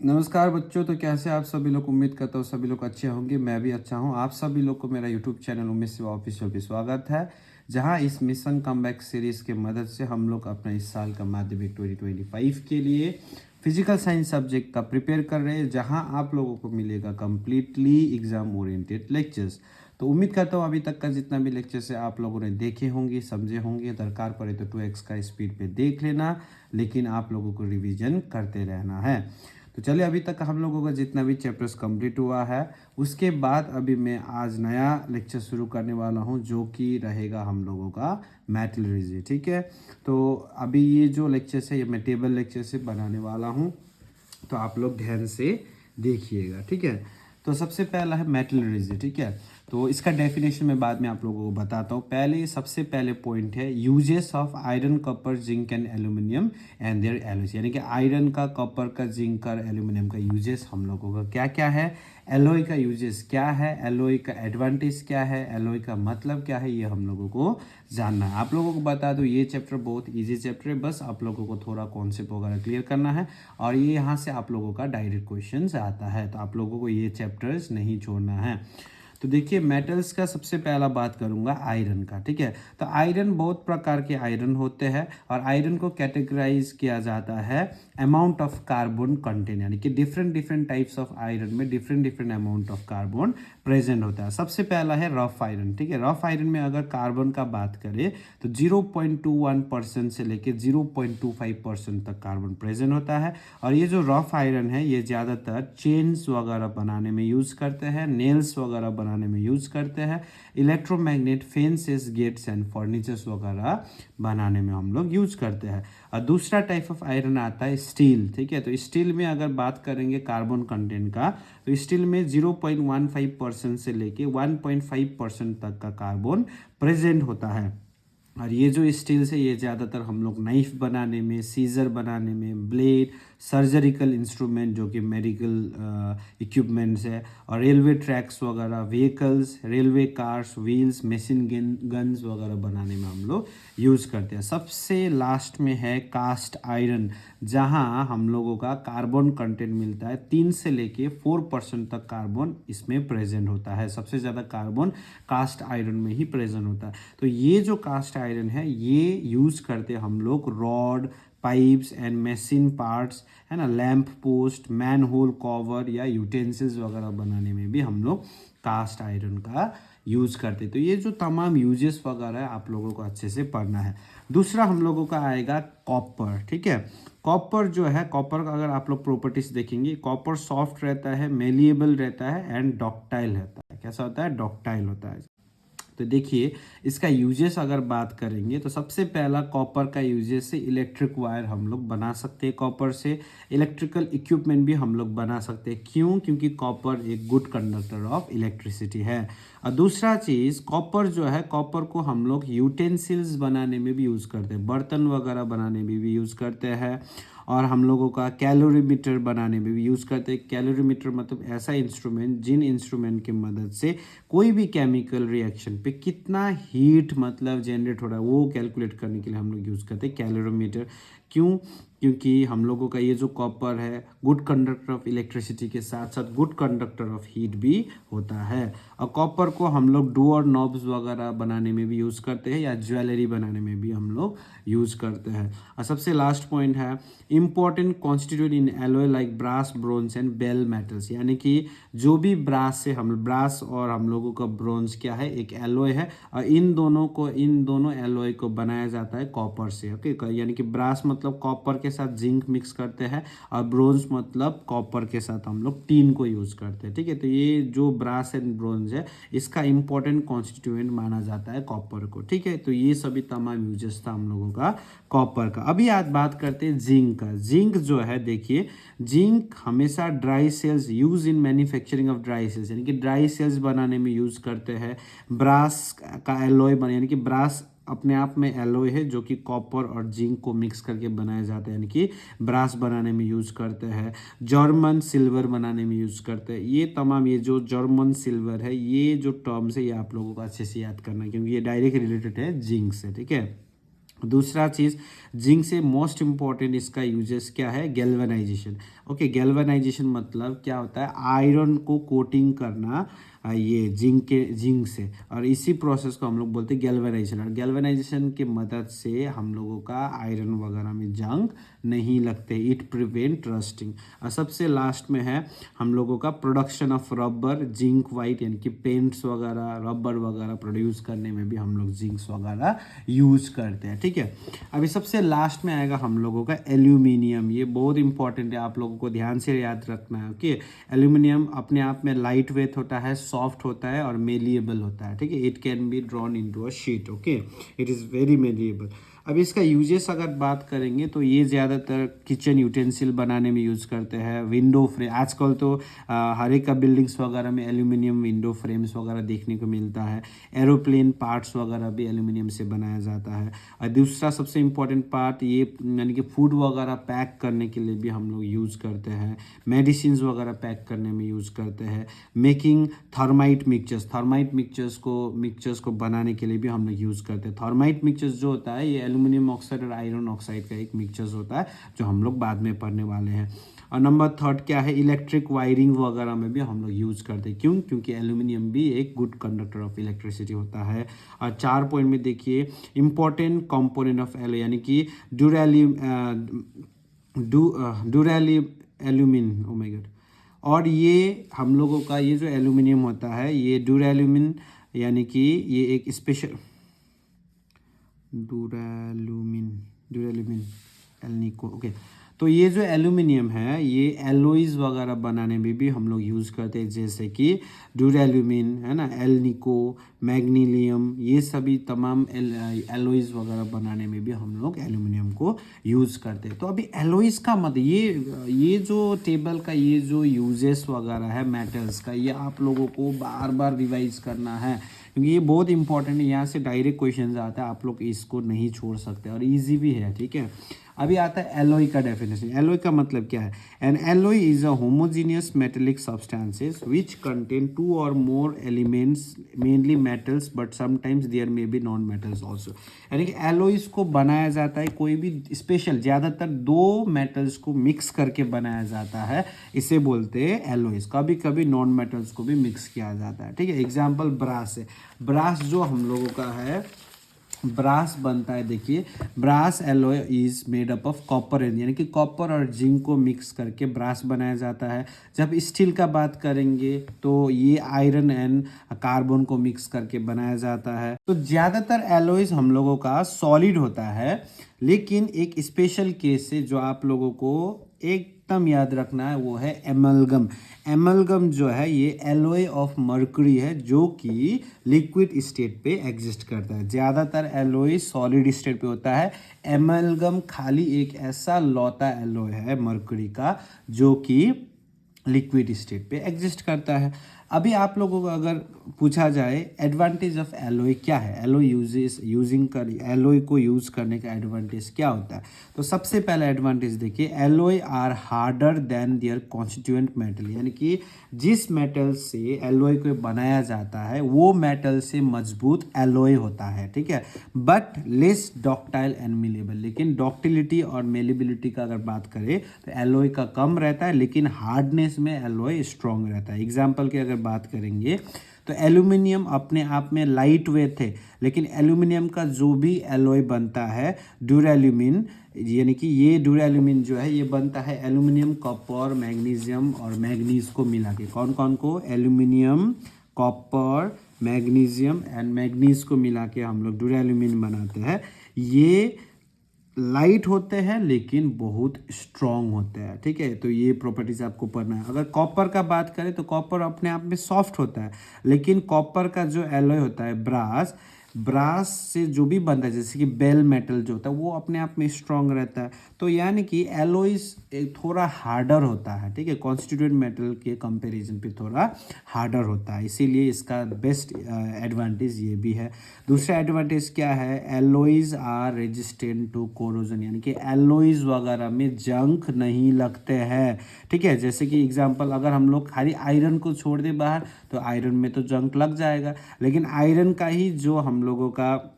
नमस्कार बच्चों। तो कैसे आप सभी लोग? उम्मीद करता हूँ सभी लोग अच्छे होंगे। मैं भी अच्छा हूँ। आप सभी लोग को मेरा यूट्यूब चैनल उम्मीद से ऑफिशियल पे स्वागत है, जहाँ इस मिशन कमबैक सीरीज़ के मदद से हम लोग अपना इस साल का माध्यमिक 2025 के लिए फिजिकल साइंस सब्जेक्ट का प्रिपेयर कर रहे हैं, जहाँ आप लोगों को मिलेगा कम्प्लीटली एग्जाम ओरिएंटेड लेक्चर्स। तो उम्मीद करता हूँ अभी तक का जितना भी लेक्चर्स है आप लोगों ने देखे होंगे, समझे होंगे। दरकार पड़े तो 2x का स्पीड पे देख लेना, लेकिन आप लोगों को रिवीजन करते रहना है। तो चलिए, अभी तक हम लोगों का जितना भी चैप्टर्स कंप्लीट हुआ है, उसके बाद अभी मैं आज नया लेक्चर शुरू करने वाला हूं, जो कि रहेगा हम लोगों का मेटलर्जी। ठीक है, तो अभी ये जो लेक्चर्स है ये मैं टेबल लेक्चर से बनाने वाला हूं, तो आप लोग ध्यान से देखिएगा। ठीक है, तो सबसे पहला है मेटलर्जी। ठीक है, तो इसका डेफिनेशन मैं बाद में आप लोगों को बताता हूँ। पहले सबसे पहले पॉइंट है uses of iron, copper, zinc and aluminium and their alloys. यानी कि आयरन का, कॉपर का, जिंक का, एल्यूमिनियम का यूजेस हम लोगों का क्या क्या है, एलॉय का यूजेस क्या है, एलॉय का एडवांटेज क्या है, एलॉय का मतलब क्या है, ये हम लोगों को जानना है। आप लोगों को बता दो ये चैप्टर बहुत इजी चैप्टर है, बस आप लोगों को थोड़ा कॉन्सेप्ट वगैरह क्लियर करना है, और ये यहाँ से आप लोगों का डायरेक्ट क्वेश्चन आता है, तो आप लोगों को ये चैप्टर्स नहीं छोड़ना है। तो देखिए, मेटल्स का सबसे पहला बात करूंगा आयरन का। ठीक है, तो आयरन बहुत प्रकार के आयरन होते हैं, और आयरन को कैटेगराइज किया जाता है अमाउंट ऑफ कार्बन कंटेंट, यानी कि different different types of iron में different different amount of carbon present होता है। सबसे पहला है रफ आयरन। ठीक है, रफ आयरन में अगर कार्बन का बात करें तो 0.21% से लेकर 0.25% तक कार्बन प्रेजेंट होता है। और ये जो रफ आयरन है ये ज़्यादातर चेन्स वगैरह बनाने में यूज़ करते हैं, नेल्स वगैरह बनाने में यूज़ करते हैं, electromagnet, fences, gates and furnitures वगैरह बनाने में हम लोग यूज़ करते हैं। और दूसरा टाइप ऑफ आयरन आता है स्टील। ठीक है, तो स्टील में अगर बात करेंगे कार्बन कंटेंट का, तो स्टील में 0.15% से लेके 1.5% तक का कार्बन प्रेजेंट होता है। और ये जो स्टील्स है ये ज़्यादातर हम लोग नाइफ बनाने में, सीजर बनाने में, ब्लेड, सर्जरिकल इंस्ट्रूमेंट जो कि मेडिकल इक्विपमेंट्स है, और रेलवे ट्रैक्स वगैरह, vehicles, railway cars, wheels, machine guns वगैरह बनाने में हम लोग यूज़ करते हैं। सबसे लास्ट में है कास्ट आयरन, जहां हम लोगों का कार्बन कंटेंट मिलता है 3 से लेके 4% तक कार्बन इसमें प्रेजेंट होता है। सबसे ज़्यादा कार्बन कास्ट आयरन में ही प्रेजेंट होता है। तो ये जो कास्ट आयरन है ये यूज़ करते हम लोग rod, pipes and machine parts, है ना, lamp post, man hole cover या यूटेंसिल्स वगैरह बनाने में भी हम लोग कास्ट आयरन का यूज़ करते। तो ये जो तमाम यूजेस वगैरह है आप लोगों को अच्छे से पढ़ना है। दूसरा हम लोगों का आएगा कॉपर। ठीक है, कॉपर जो है, कॉपर का अगर आप लोग प्रॉपर्टीज देखेंगे, कॉपर सॉफ्ट रहता है, मेलिएबल रहता है एंड डॉक्टाइल रहता है। कैसा होता है? डॉक्टाइल होता है। तो देखिए, इसका यूजेस अगर बात करेंगे तो सबसे पहला कॉपर का यूजेस से इलेक्ट्रिक वायर हम लोग बना सकते हैं, कॉपर से इलेक्ट्रिकल इक्विपमेंट भी हम लोग बना सकते हैं। क्यों? क्योंकि कॉपर एक गुड कंडक्टर ऑफ इलेक्ट्रिसिटी है। और दूसरा चीज़, कॉपर जो है, कॉपर को हम लोग यूटेंसिल्स बनाने में भी यूज़ करते हैं, बर्तन वगैरह बनाने में भी यूज़ करते हैं, और हम लोगों का कैलोरीमीटर बनाने में भी यूज़ करते हैं। कैलोरीमीटर मतलब ऐसा इंस्ट्रूमेंट जिन इंस्ट्रूमेंट की मदद से कोई भी केमिकल रिएक्शन पे कितना हीट मतलब जनरेट हो रहा है वो कैलकुलेट करने के लिए हम लोग यूज़ करते हैं कैलोरीमीटर। क्यों? क्योंकि हम लोगों का ये जो कॉपर है गुड कंडक्टर ऑफ इलेक्ट्रिसिटी के साथ साथ गुड कंडक्टर ऑफ हीट भी होता है। और कॉपर को हम लोग डोर नॉब्स वगैरह बनाने में भी यूज़ करते हैं, या ज्वेलरी बनाने में भी हम लोग यूज़ करते हैं। और सबसे लास्ट पॉइंट है important constitute in alloy like brass, bronze and bell metals. यानी कि जो भी ब्रास से हम ब्रास और हम लोगों का ब्रोंज क्या है, एक एलॉय है, और इन दोनों एलॉय को बनाया जाता है कॉपर से। ओके, यानी कि ब्रास मतलब कॉपर के साथ जिंक मिक्स करते हैं, और ब्रोंज मतलब कॉपर के साथ हम लोग टीन को यूज़ करते हैं। ठीक है, तो ये जो ब्रास एंड ब्रोंज है इसका इंपॉर्टेंट कॉन्स्टिट्यूएंट माना जाता है कॉपर को। ठीक है, तो ये सभी तमाम यूजेस था हम लोगों का कॉपर का। अभी आज बात करते हैं जिंक का। जिंक जो है, देखिए, जिंक हमेशा dry cells use in manufacturing of dry cells, यानी कि ड्राई सेल्स बनाने में यूज़ करते हैं। ब्रास का एलॉय बना, यानी कि ब्रास अपने आप में एलॉय है जो कि कॉपर और जिंक को मिक्स करके बनाया जाता है, यानी कि ब्रास बनाने में यूज़ करते हैं। जर्मन सिल्वर बनाने में यूज़ करते हैं। ये तमाम, ये जो जर्मन सिल्वर है, ये जो टर्म्स है ये आप लोगों को अच्छे से याद करना है, क्योंकि ये डायरेक्ट रिलेटेड है जिंक से। ठीक है, दूसरा चीज़, जिंक से मोस्ट इम्पॉर्टेंट इसका यूजेस क्या है, गैल्वेनाइजेशन। ओके, गैल्वेनाइजेशन मतलब क्या होता है, आयरन को कोटिंग करना ये जिंक से, और इसी प्रोसेस को हम लोग बोलते हैं गैल्वेनाइजेशन। और गैल्वेनाइजेशन के मदद से हम लोगों का आयरन वगैरह में जंग नहीं लगते, इट प्रिवेंट रस्टिंग। और सबसे लास्ट में है हम लोगों का production of rubber, zinc white, यानी कि पेंट्स वगैरह, रबर वगैरह प्रोड्यूस करने में भी हम लोग जिंक्स वगैरह यूज करते हैं। ठीक है, अभी सबसे लास्ट में आएगा हम लोगों का एल्यूमिनियम। ये बहुत इंपॉर्टेंट है, आप लोगों को ध्यान से याद रखना है। ओके, एल्यूमिनियम अपने आप में लाइट वेट होता है, सॉफ्ट होता है और मेलिएबल होता है। ठीक है, it can be drawn into a sheet. Okay, it is very malleable. अब इसका यूजेस अगर बात करेंगे तो ये ज़्यादातर किचन यूटेंसिल बनाने में यूज़ करते हैं, विंडो फ्रेम। आजकल तो हर एक का बिल्डिंग्स वगैरह में एल्यूमिनियम विंडो फ्रेम्स वगैरह देखने को मिलता है। एरोप्लेन पार्ट्स वगैरह भी एल्यूमिनियम से बनाया जाता है। और दूसरा सबसे इम्पोर्टेंट पार्ट ये, यानी कि फूड वगैरह पैक करने के लिए भी हम लोग यूज़ करते हैं, मेडिसिन वगैरह पैक करने में यूज़ करते हैं। मेकिंग थर्माइट मिक्सचर्स को बनाने के लिए भी हम लोग यूज़ करते हैं। थर्माइट मिक्सचर्स जो होता है ये एल्यूमिनियम ऑक्साइड और आयरन ऑक्साइड का एक मिक्सचर्स होता है, जो हम लोग बाद में पढ़ने वाले हैं। और नंबर थर्ड क्या है, इलेक्ट्रिक वायरिंग वगैरह में भी हम लोग यूज़ करते हैं। क्यों? क्योंकि एल्यूमिनियम भी एक गुड कंडक्टर ऑफ इलेक्ट्रिसिटी होता है। और 4 पॉइंट में देखिए, इंपॉर्टेंट कंपोनेंट ऑफ एलो, यानी कि ड्यूरेली एल्यूमिन, ओ माय गॉड। और ये हम लोगों का ये जो एल्यूमिनियम होता है ये ड्यूरेल्यूमिन, यानी कि ये एक स्पेशल ड्यूरेल्यूमिन एल्निको। ओके, तो ये जो एल्यूमिनियम है ये एलोइज वगैरह बनाने में भी हम लोग यूज़ करते हैं, जैसे कि ड्यूरेल्यूमिन है ना, एल्निको, मैग्नीलियम, ये सभी तमाम एलोइज वगैरह बनाने में भी हम लोग एल्यूमिनियम को यूज़ करते हैं। तो अभी एलोइज का मतलब ये जो टेबल का ये जो यूजेस वगैरह है मेटल्स का, ये आप लोगों को बार बार रिवाइज करना है, क्योंकि ये बहुत इंपॉर्टेंट है। यहाँ से डायरेक्ट क्वेश्चन आता है, आप लोग इसको नहीं छोड़ सकते और इजी भी है। ठीक है, अभी आता है एलोई का डेफिनेशन। एलोई का मतलब क्या है, an alloy is a homogeneous metallic substances which contain 2 और more elements, mainly metals but sometimes there may be non metals also. यानी कि एलोइज को बनाया जाता है कोई भी स्पेशल, ज़्यादातर 2 मेटल्स को मिक्स करके बनाया जाता है, इसे बोलते हैं एलोइज। कभी कभी नॉन मेटल्स को भी मिक्स किया जाता है। ठीक है, एग्जाम्पल ब्रास है। ब्रास जो हम लोगों का है, ब्रास बनता है, देखिए brass alloy is made up of copper and, यानी कि कॉपर और जिंक को मिक्स करके ब्रास बनाया जाता है। जब स्टील का बात करेंगे तो ये आयरन एंड कार्बन को मिक्स करके बनाया जाता है। तो ज़्यादातर एलॉयज हम लोगों का सॉलिड होता है, लेकिन एक स्पेशल केस है जो आप लोगों को एकदम याद रखना है, वो है एमलगम। एमलगम जो है ये एलॉय ऑफ मर्क्यूरी है, जो कि लिक्विड स्टेट पे एग्जिस्ट करता है। ज़्यादातर एलॉय सॉलिड स्टेट पे होता है, एमलगम खाली एक ऐसा लौता एलॉय है मर्क्यूरी का जो कि लिक्विड स्टेट पे एग्जिस्ट करता है। अभी आप लोगों को अगर पूछा जाए एडवांटेज ऑफ एलॉय क्या है, एलॉय को यूज़ करने का एडवांटेज क्या होता है, तो सबसे पहला एडवांटेज देखिए, alloy are harder than their constituent metal, यानी कि जिस मेटल से एलॉय को बनाया जाता है वो मेटल से मजबूत एलॉय होता है। ठीक है, बट लेस डॉक्टाइल एंड मेलेबल, लेकिन डॉक्टिलिटी और मेलेबिलिटी का अगर बात करें तो एलॉय का कम रहता है, लेकिन हार्डनेस में एलॉय स्ट्रॉन्ग रहता है। एग्जाम्पल की अगर बात करेंगे तो एल्यूमिनियम अपने आप में लाइट वेट है, लेकिन एल्यूमिनियम का जो भी एलॉय बनता है ड्यूरेल्यूमिन, यानी कि ये ड्यूरेल्यूमिन जो है ये बनता है एल्यूमिनियम, कॉपर, मैग्नीशियम और मैग्नीज को मिला के। कौन कौन को, aluminium, copper, magnesium and manganese को मिला के हम लोग ड्यूरेल्यूमिन बनाते हैं। ये लाइट होते हैं लेकिन बहुत स्ट्रॉन्ग होते हैं। ठीक है, तो ये प्रॉपर्टीज आपको पढ़ना है। अगर कॉपर का बात करें तो कॉपर अपने आप में सॉफ्ट होता है, लेकिन कॉपर का जो एलॉय होता है ब्रास से जो भी बनता है, जैसे कि बेल मेटल जो होता है वो अपने आप में स्ट्रॉन्ग रहता है। तो यानी कि एलॉयज थोड़ा हार्डर होता है। ठीक है, कॉन्स्टिट्यूएंट मेटल के कंपैरिजन पे थोड़ा हार्डर होता है, इसीलिए इसका बेस्ट एडवांटेज ये भी है। दूसरा एडवांटेज क्या है, alloys are resistant to corrosion, यानी कि एलॉयज वगैरह में जंग नहीं लगते हैं। ठीक है, जैसे कि एग्जांपल अगर हम लोग खाली आयरन को छोड़ दें बाहर तो आयरन में तो जंग लग जाएगा, लेकिन आयरन का ही जो हम लोगों का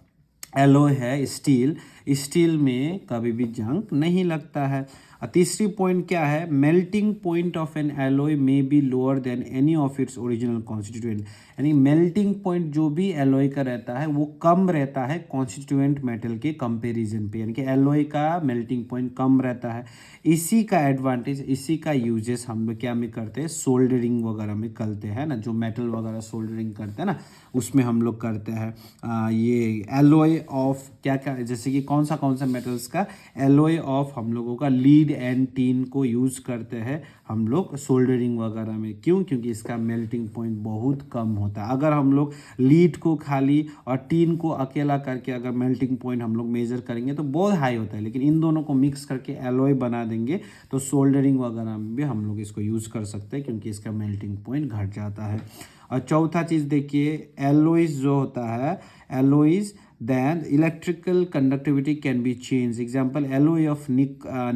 एलोय है स्टील, स्टील में कभी भी जंग नहीं लगता है। और तीसरी पॉइंट क्या है, melting point of an alloy may be lower than any of its original constituent, यानी मेल्टिंग पॉइंट जो भी एलोय का रहता है वो कम रहता है कॉन्स्टिट्यूएंट मेटल के कंपैरिजन पे, यानी कि एलोय का मेल्टिंग पॉइंट कम रहता है। इसी का एडवांटेज, इसी का यूजेस हम लोग क्या में करते हैं, सोल्डरिंग वगैरह में करते हैं ना, जो मेटल वगैरह सोल्डरिंग करते हैं ना उसमें हम लोग करते हैं। ये एलोय ऑफ क्या क्या, जैसे कि कौन सा मेटल्स का एलोय ऑफ हम लोगों का लीड एंड टीन को यूज़ करते हैं हम लोग सोल्डरिंग वगैरह में। क्यों? क्योंकि इसका मेल्टिंग पॉइंट बहुत कम होता है। अगर हम लोग लीड को खाली और टीन को अकेला करके अगर मेल्टिंग पॉइंट हम लोग मेजर करेंगे तो बहुत हाई होता है, लेकिन इन दोनों को मिक्स करके एलोय बना देंगे तो सोल्डरिंग वगैरह में भी हम लोग इसको यूज़ कर सकते हैं, क्योंकि इसका मेल्टिंग पॉइंट घट जाता है। और चौथा चीज़ देखिए, एलोइज जो होता है, एलोइज then electrical conductivity can be changed, example alloy of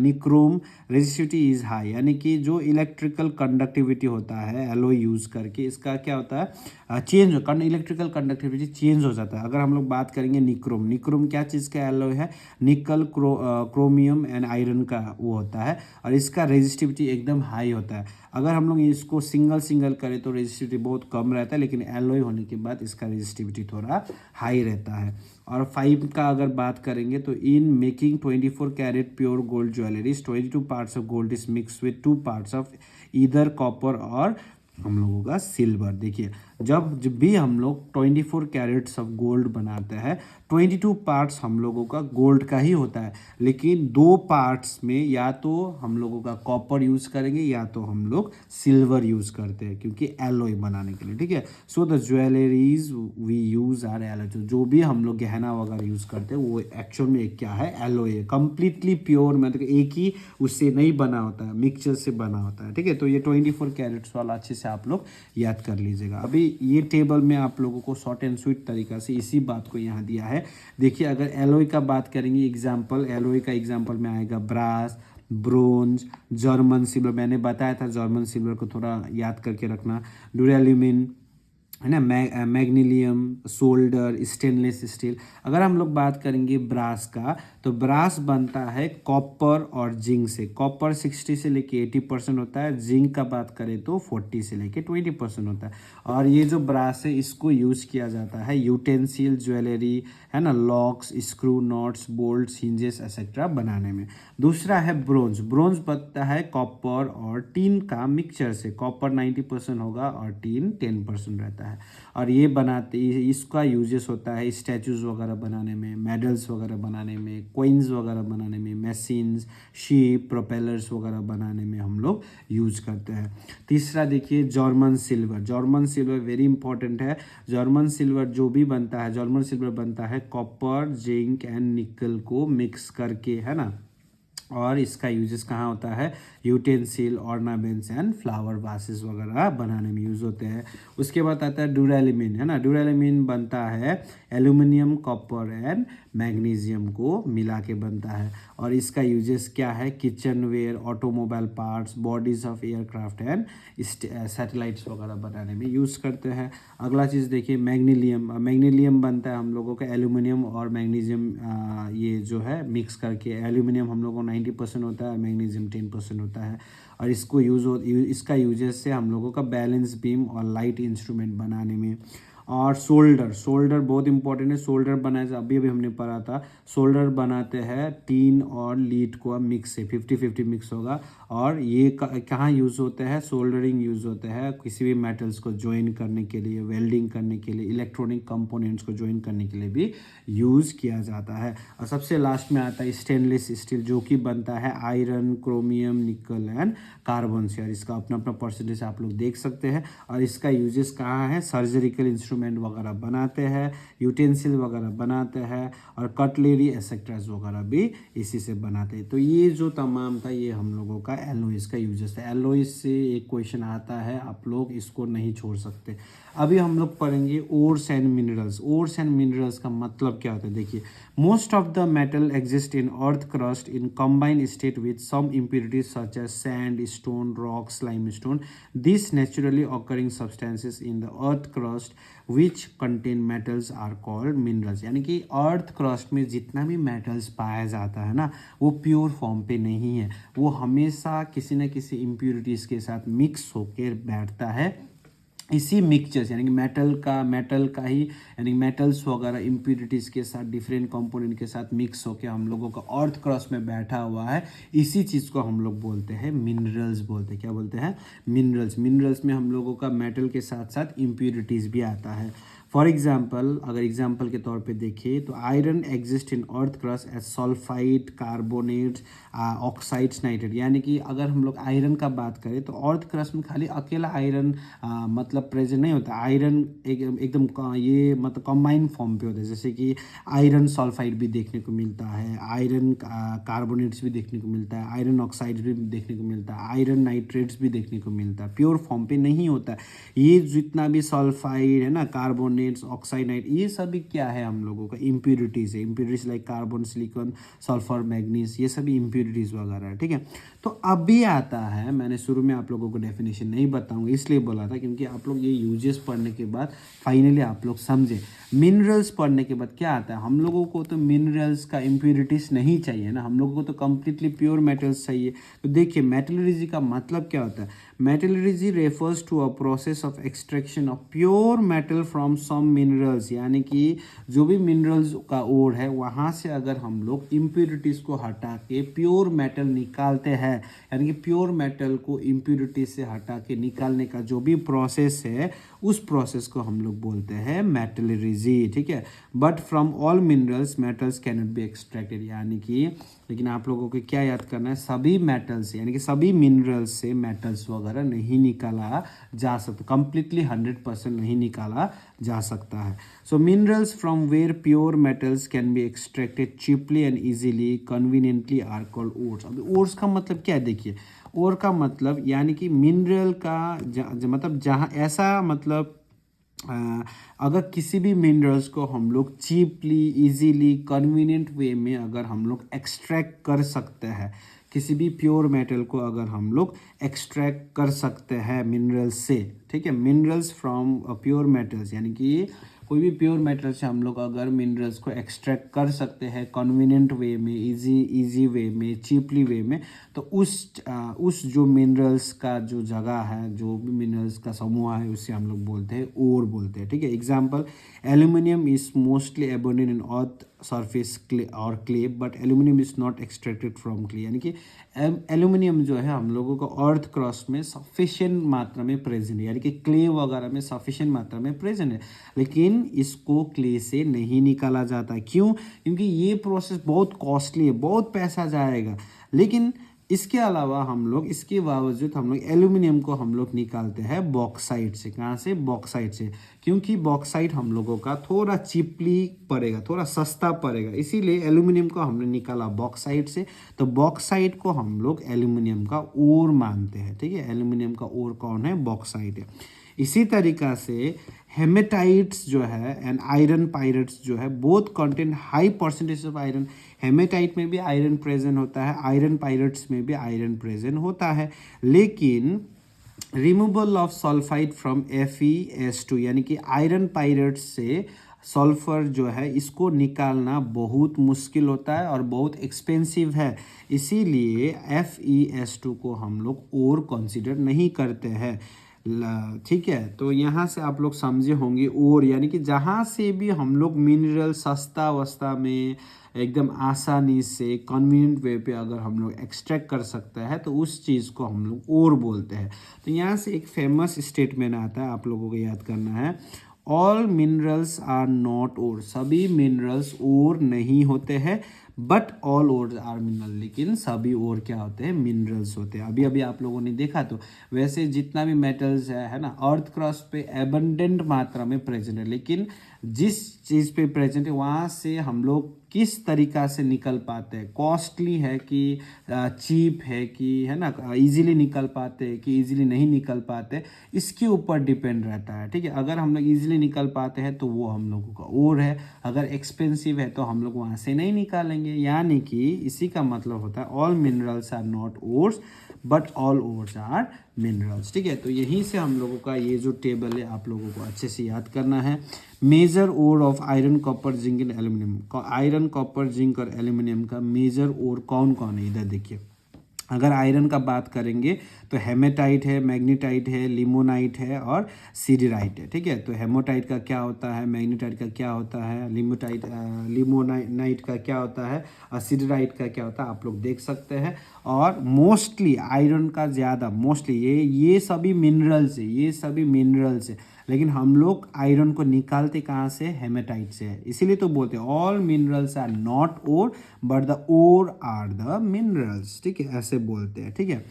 nichrome resistivity is high, यानी कि जो इलेक्ट्रिकल कंडक्टिविटी होता है एलोय यूज़ करके इसका क्या होता है, चेंज इलेक्ट्रिकल कंडक्टिविटी चेंज हो जाता है। अगर हम लोग बात करेंगे निक्रोम, निक्रोम क्या चीज़ का एलोय है, निकल क्रोमियम एंड आयरन का वो होता है, और इसका रेजिस्टिविटी एकदम हाई होता है। अगर हम लोग इसको सिंगल करें तो रेजिस्टिविटी बहुत कम रहता है, लेकिन एलोय होने के बाद इसका रेजिस्टिविटी थोड़ा हाई रहता है। और 5 का अगर बात करेंगे तो in making 24 carat pure gold jewelleries 22 parts of gold is mix with 2 parts of either copper और हम लोगों का सिल्वर। देखिए जब भी हम लोग 24 कैरेट्स ऑफ गोल्ड बनाते हैं 22 पार्ट्स हम लोगों का गोल्ड का ही होता है, लेकिन 2 पार्ट्स में या तो हम लोगों का कॉपर यूज़ करेंगे या तो हम लोग सिल्वर यूज़ करते हैं, क्योंकि एलोय बनाने के लिए। ठीक है, so the jewelleries we use are alloy, जो भी हम लोग गहना वगैरह यूज़ करते हैं वो एक्चुअल में एक क्या है, एलोय है, कंप्लीटली प्योर, मतलब एक ही उससे नहीं बना होता है, मिक्सचर से बना होता है। ठीक है, तो ये 24 कैरेट्स वाला अच्छे से आप लोग याद कर लीजिएगा। अभी ये टेबल में आप लोगों को शॉर्ट एंड स्वीट तरीका से इसी बात को यहाँ दिया है। देखिए अगर एलोय का बात करेंगे, एग्जाम्पल एलोय का एग्जाम्पल में आएगा ब्रास, ब्रोंज, जर्मन सिल्वर, मैंने बताया था जर्मन सिल्वर को थोड़ा याद करके रखना, ड्यूरेल्यूमिन है ना, मैग्नीलियम, सोल्डर, स्टेनलेस स्टील। अगर हम लोग बात करेंगे ब्रास का, तो ब्रास बनता है कॉपर और जिंक से। कॉपर 60 से लेके 80% होता है, जिंक का बात करें तो 40 से लेके 20% होता है। और ये जो ब्रास है इसको यूज़ किया जाता है यूटेंसिल, ज्वेलरी है ना, locks, screw, nuts, bolts, hinges etcetera बनाने में। दूसरा है ब्रोंज, ब्रोंज बनता है कॉपर और टीन का मिक्सचर से, कॉपर 90% होगा और टीन 10% रहता है। और ये बनाते, इसका यूजेस होता है स्टैचूज वगैरह बनाने में, मेडल्स वगैरह बनाने में, कोइंस वगैरह बनाने में, मशीन्स, शिप, प्रोपेलर्स वगैरह बनाने में हम लोग यूज करते हैं। तीसरा देखिए German silver, German silver very important है। जर्मन सिल्वर जो भी बनता है, जर्मन सिल्वर बनता है कॉपर, जिंक एंड निकल को मिक्स करके, है ना। और इसका यूजेस कहाँ होता है, utensil, ornaments and flower vases वगैरह बनाने में यूज़ होते हैं। उसके बाद आता है ड्यूरेलिमिन, है ना, ड्यूरेलिमिन बनता है एल्यूमिनियम, कॉपर एंड मैग्नीशियम को मिला के बनता है। और इसका यूजेस क्या है, kitchen ware, automobile parts, bodies of aircraft and satellites वगैरह बनाने में यूज़ करते हैं। अगला चीज़ देखिए मैग्नीलियम, मैग्नीलियम बनता है हम लोगों का एल्यूमिनियम और मैग्नीशियम ये जो है मिक्स करके। एल्यूमिनियम हम लोगों को 90% होता है, मैग्नीशियम 10% होता है। और इसका यूजेस से हम लोगों का बैलेंस बीम और लाइट इंस्ट्रूमेंट बनाने में। और सोल्डर, सोल्डर बहुत इंपॉर्टेंट है। सोल्डर बनाए, अभी अभी हमने पढ़ा था, सोल्डर बनाते हैं टीन और लीड को मिक्स से, 50-50 मिक्स होगा। और ये कहाँ यूज़ होते हैं, सोल्डरिंग यूज़ होते हैं किसी भी मेटल्स को ज्वाइन करने के लिए, वेल्डिंग करने के लिए, इलेक्ट्रॉनिक कंपोनेंट्स को ज्वाइन करने के लिए भी यूज़ किया जाता है। और सबसे लास्ट में आता है स्टेनलेस स्टील, जो कि बनता है आयरन, क्रोमियम, निकल एंड कार्बन से। और इसका अपना अपना परसेंटेज आप लोग देख सकते हैं। और इसका यूजेस कहाँ है, सर्जरिकल इंस्ट्रूमेंट वगैरह बनाते हैं, यूटेंसिल वगैरह बनाते हैं, और कटलरी एक्सेट्रास वगैरह भी इसी से बनाते हैं। तो ये जो तमाम था ये हम लोगों का एलोइस का यूजेस है। एलोइस से एक क्वेश्चन आता है, आप लोग इसको नहीं छोड़ सकते। अभी हम लोग पढ़ेंगे ores and minerals. Ores and minerals का मतलब क्या होता है, देखिए most of the metal exist in earth crust in combined state with some impurities such as sand, stone, rocks, limestone. These naturally occurring substances in the earth crust which contain metals are called minerals. यानी कि earth crust में जितना भी metals पाया जाता है ना, वो प्योर फॉर्म पे नहीं है, वो हमेशा किसी न किसी इम्प्योरिटीज़ के साथ मिक्स होकर बैठता है। इसी मिक्सचर्स यानी कि मेटल का ही यानी मेटल्स वगैरह इम्प्योरिटीज़ के साथ डिफरेंट कंपोनेंट के साथ मिक्स होकर हम लोगों का अर्थ क्रस्ट में बैठा हुआ है। इसी चीज़ को हम लोग बोलते हैं मिनरल्स बोलते हैं। क्या बोलते हैं? मिनरल्स। मिनरल्स में हम लोगों का मेटल के साथ साथ इम्प्योरिटीज़ भी आता है। फॉर एग्जाम्पल, अगर एग्जाम्पल के तौर पे देखें तो iron exist in earth crust as sulphide, carbonates, oxides, nitrate. यानी कि अगर हम लोग आयरन का बात करें तो अर्थ क्रस्ट में खाली अकेला आयरन मतलब प्रेजेंट नहीं होता। आयरन एकदम ये मतलब कंबाइन फॉर्म पे होता है, जैसे कि आयरन सल्फाइड भी देखने को मिलता है, आयरन कार्बोनेट्स भी देखने को मिलता है, आयरन ऑक्साइड्स भी देखने को मिलता है, आयरन नाइट्रेट्स भी देखने को मिलता है। प्योर फॉर्म पे नहीं होता। ये जितना भी सल्फाइड है ना, कार्बोनेट, ऑक्साइड, नाइट, ये सभी क्या है हम लोगों का इम्प्योरिटीज़ है। Impurities like carbon, silicon, sulphur, manganese, ये सभी इम्प्योरिटीज़ वगैरह है। ठीक है, तो अभी आता है, मैंने शुरू में आप लोगों को डेफिनेशन नहीं बताऊंगा इसलिए बोला था क्योंकि आप लोग ये यूजेस पढ़ने के बाद फाइनली आप लोग समझे। मिनरल्स पढ़ने के बाद क्या आता है, हम लोगों को तो मिनरल्स का इम्प्योरिटीज़ नहीं चाहिए ना, हम लोगों को तो कंप्लीटली प्योर मेटल्स चाहिए। तो देखिए मेटलर्जी का मतलब क्या होता है। Metallurgy refers to a process of extraction of pure metal from some minerals. यानी कि जो भी मिनरल्स का ओर है वहाँ से अगर हम लोग इम्प्योरिटीज़ को हटा के प्योर मेटल निकालते हैं, यानी कि प्योर मेटल को इम्प्योरिटीज से हटा के निकालने का जो भी प्रोसेस है उस प्रोसेस को हम लोग बोलते हैं मेटलर्जी। ठीक है, but from all minerals metals can not be extracted. यानी कि लेकिन आप लोगों को क्या याद करना है, सभी मेटल्स यानी कि सभी मिनरल्स से मेटल्स वगैरह नहीं निकाला जा सकता, कंप्लीटली 100% नहीं निकाला जा सकता है। So minerals from where pure metals can be extracted cheaply and easily conveniently are called ores. अब ओर्स का मतलब क्या है, देखिए ओर का मतलब यानी कि मिनरल का मतलब जहाँ ऐसा मतलब अगर किसी भी मिनरल्स को हम लोग चीपली, इजीली, कन्वीनियंट वे में अगर हम लोग एक्सट्रैक्ट कर सकते हैं, किसी भी प्योर मेटल को अगर हम लोग एक्सट्रैक्ट कर सकते हैं मिनरल्स से। ठीक है, मिनरल्स फ्रॉम प्योर मेटल्स यानी कि कोई भी प्योर मेटल से हम लोग अगर मिनरल्स को एक्सट्रैक्ट कर सकते हैं कन्वीनियंट वे में, इजी वे में, चीपली वे में, तो उस जो मिनरल्स का जो जगह है, जो भी मिनरल्स का समूह है, उससे हम लोग बोलते हैं ओर बोलते हैं। ठीक है, example aluminium is mostly abundant in earth surface clay और clay, but aluminium is not extracted from clay. यानी कि एल्यूमिनियम जो है हम लोगों को अर्थ क्रस्ट में सफिशिएंट मात्रा में प्रेजेंट है, यानी कि क्ले वगैरह में सफिशिएंट मात्रा में प्रेजेंट है, लेकिन इसको क्ले से नहीं निकाला जाता। क्यों? क्योंकि ये प्रोसेस बहुत कॉस्टली है, बहुत पैसा जाएगा। लेकिन इसके अलावा हम लोग इसके बावजूद हम लोग एल्यूमिनियम को हम लोग निकालते हैं बॉक्साइट से। कहाँ से? बॉक्साइट से, क्योंकि बॉक्साइट हम लोगों का थोड़ा चीपली पड़ेगा, थोड़ा सस्ता पड़ेगा, इसीलिए एल्यूमिनियम को हमने निकाला बॉक्साइट से। तो बॉक्साइट को हम लोग एल्यूमिनियम का ओर मानते हैं। ठीक है, एल्यूमिनियम का ओर कौन है? बॉक्साइट है। इसी तरीका से हेमेटाइट्स जो है एंड आयरन पायरेट्स जो है both contain high percentage of iron. Hematite में भी आयरन प्रेजेंट होता है, आयरन पायरेट्स में भी आयरन प्रेजेंट होता है, लेकिन removal of sulphide from FeS2 यानी कि आयरन पायरेट्स से सल्फर जो है इसको निकालना बहुत मुश्किल होता है और बहुत एक्सपेंसिव है, इसीलिए FeS2 को हम लोग और कंसिडर नहीं करते हैं। ठीक है, तो यहाँ से आप लोग समझे होंगे और यानी कि जहाँ से भी हम लोग मिनरल सस्ता वस्ता में एकदम आसानी से कन्वीनियंट वे पे अगर हम लोग एक्सट्रैक्ट कर सकते हैं तो उस चीज़ को हम लोग और बोलते हैं। तो यहाँ से एक फेमस स्टेटमेंट आता है, आप लोगों को याद करना है, all minerals are not ore. सभी मिनरल्स ओर नहीं होते हैं, but all ore are mineral. लेकिन सभी ओर क्या होते हैं? मिनरल्स होते हैं। अभी अभी आप लोगों ने देखा, तो वैसे जितना भी मेटल्स है ना, अर्थ क्रस्ट पे एबंडेंट मात्रा में प्रेजेंट है, लेकिन जिस चीज़ पे प्रेजेंट है वहाँ से हम लोग किस तरीका से निकल पाते हैं, कॉस्टली है कि चीप है कि है ना, इजीली निकल पाते हैं कि इजीली नहीं निकल पाते, इसके ऊपर डिपेंड रहता है। ठीक है, अगर हम लोग इजीली निकल पाते हैं तो वो हम लोगों का और है, अगर एक्सपेंसिव है तो हम लोग वहाँ से नहीं निकालेंगे। यानी कि इसी का मतलब होता है all minerals are not ores but all ores are minerals. ठीक है, तो यहीं से हम लोगों का ये जो टेबल है आप लोगों को अच्छे से याद करना है। Major ore of iron, copper, zinc and aluminium. Iron, copper, zinc और एल्यूमिनियम का मेजर ओर कौन कौन है, इधर देखिए। अगर आयरन का बात करेंगे तो हेमेटाइट है, मैग्नीटाइट है, लिमोनाइट है और सीडराइट है। ठीक है, तो हेमोटाइट का क्या होता है, मैग्नीटाइट का क्या होता है, लिमोनाइट का क्या होता है और सीडराइट का क्या होता है, आप लोग देख सकते हैं। और मोस्टली आयरन का ज़्यादा, मोस्टली ये सभी मिनरल्स है, ये सभी मिनरल्स है, लेकिन हम लोग आयरन को निकालते कहाँ से, हेमेटाइट से है। इसीलिए तो बोलते हैं all minerals are not ore but the ore are the minerals. ठीक है, ऐसे बोलते हैं। ठीक है,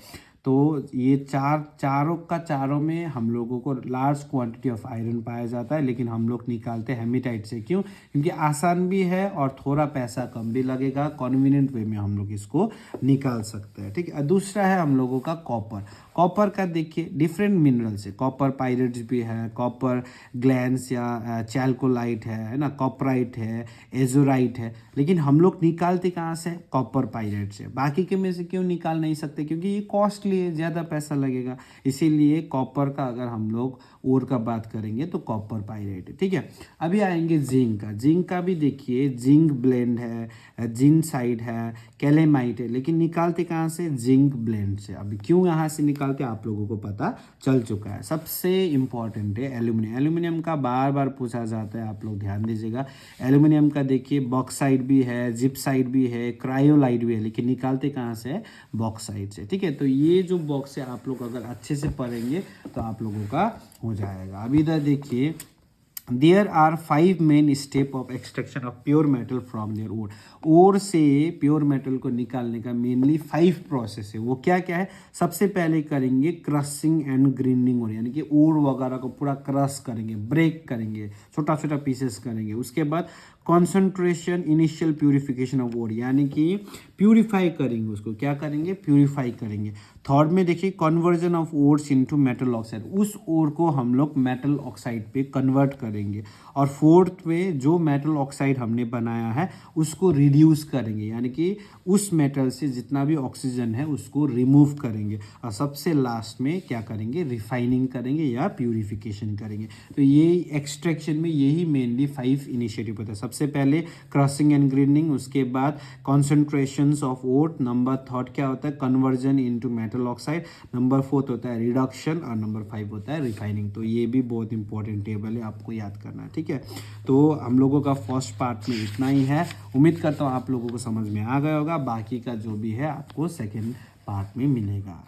तो ये चारों में हम लोगों को लार्ज क्वांटिटी ऑफ आयरन पाया जाता है, लेकिन हम लोग निकालते हैं हेमेटाइट से। क्यों? क्योंकि आसान भी है और थोड़ा पैसा कम भी लगेगा, कन्वीनियंट वे में हम लोग इसको निकाल सकते हैं। ठीक है, दूसरा है हम लोगों का कॉपर। कॉपर का देखिए डिफरेंट मिनरल्स है, कॉपर पायरेट्स भी है, कॉपर ग्लैंस या चैल्कोलाइट है ना, कॉपराइट है, एजोराइट है, लेकिन हम लोग निकालते कहाँ से, कॉपर पायरेट से। बाकी के में से क्यों निकाल नहीं सकते, क्योंकि ये कॉस्टली है, ज़्यादा पैसा लगेगा, इसीलिए कॉपर का अगर हम लोग ओर का बात करेंगे तो कॉपर पायरेट है। ठीक है, अभी आएंगे जिंक का। जिंक का भी देखिए, जिंक ब्लेंड है, जिंसाइड है, कैलेमाइट है, लेकिन निकालते कहाँ से, जिंक ब्लेंड से। अभी क्यों यहाँ से निकालते आप लोगों को पता चल चुका है। सबसे इम्पॉर्टेंट है एल्यूमिनियम। एल्यूमिनियम का बार बार पूछा जाता है, आप लोग ध्यान दीजिएगा। एल्यूमिनियम का देखिए बॉक्साइड भी है, जिप्साइड भी है, क्रायोलाइट भी है, लेकिन निकालते कहाँ से, बॉक्साइड से। ठीक है, तो ये जो बॉक्स है आप लोग अगर अच्छे से पढ़ेंगे तो आप लोगों का हो जाएगा। अभी इधर देखिए, there are 5 main step of extraction of pure metal from their ore. Ore से प्योर मेटल को निकालने का मेनली 5 प्रोसेस है। वो क्या क्या है, सबसे पहले करेंगे क्रशिंग एंड ग्राइंडिंग, और यानी कि ओर वगैरह को पूरा क्रश करेंगे, ब्रेक करेंगे, छोटा छोटा पीसेस करेंगे। उसके बाद concentration, initial purification of ore, यानी कि प्यूरिफाई करेंगे उसको, क्या करेंगे, प्यूरिफाई करेंगे। थर्ड में देखिए conversion of ores into metal oxide, उस ओर को हम लोग मेटल ऑक्साइड पे कन्वर्ट करेंगे। और फोर्थ में जो मेटल ऑक्साइड हमने बनाया है उसको रिड्यूस करेंगे, यानी कि उस मेटल से जितना भी ऑक्सीजन है उसको रिमूव करेंगे। और सबसे लास्ट में क्या करेंगे, रिफाइनिंग करेंगे या प्यूरिफिकेशन करेंगे। तो ये एक्सट्रैक्शन में यही मेनली 5 इनिशिएटिव होता है। सबसे पहले क्रशिंग एंड ग्राइंडिंग, उसके बाद concentrations of ore, number third क्या होता है, conversion into metal oxide, number fourth होता है रिडक्शन और नंबर 5 होता है रिफाइनिंग। तो ये भी बहुत इंपॉर्टेंट टेबल है, आपको याद करना है। ठीक है, तो हम लोगों का फर्स्ट पार्ट में इतना ही है। उम्मीद करता हूँ आप लोगों को समझ में आ गया होगा। बाकी का जो भी है आपको सेकेंड पार्ट में मिलेगा।